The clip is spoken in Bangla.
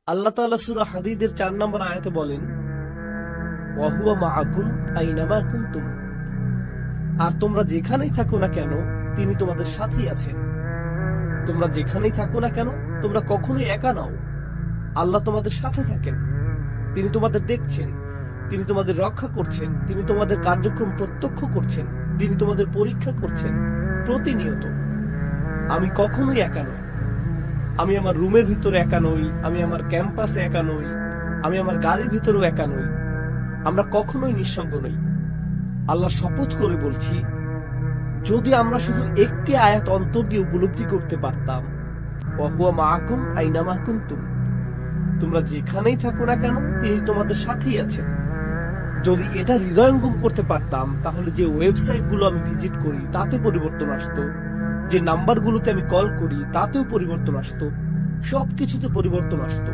আল্লাহ তাআলা সূরা হাদীদের 4 নম্বর আয়াতে বলেন, ওয়া হুয়া মাআকুম আইনামা কুনতুম। আর তোমরা যেখানেই থাকো না কেন তিনি তোমাদের সাথেই আছেন। তোমরা যেখানেই থাকো না কেন তোমরা কখনোই একা নাও। আল্লাহ তোমাদের সাথে থাকেন। তিনি তোমাদের দেখছেন, তিনি তোমাদের রক্ষা করছেন, তিনি তোমাদের কার্যক্রম প্রত্যক্ষ করছেন, তিনি তোমাদের পরীক্ষা করছেন প্রতিনিয়ত। আমি কখনোই একা নই। আমি আমার রুমের ভিতরে একা নই, আমি আমার ক্যাম্পাসে একা নই, আমি আমার গাড়ির ভিতরেও একা নই। আমরা কখনোই নিঃসঙ্গ নই। আল্লাহ শপথ করে বলছি, যদি আমরা শুধু একটি আয়াত অন্তর দিয়ে উপলব্ধি করতে পারতাম, ওয়া হুয়া মাআকুম আইনামা কুনতুম, তোমরা যেখানেই থাকো না কেন তিনি তোমাদের সাথেই আছেন। যদি এটা হৃদয়ঙ্গম করতে পারতাম, তাহলে যে ওয়েবসাইট গুলো আমি ভিজিট করি তাতে পরিবর্তন আসতো, যে নাম্বারগুলোতে আমি কল করি তাতেও পরিবর্তন আসতো, সবকিছুতে পরিবর্তন আসতো।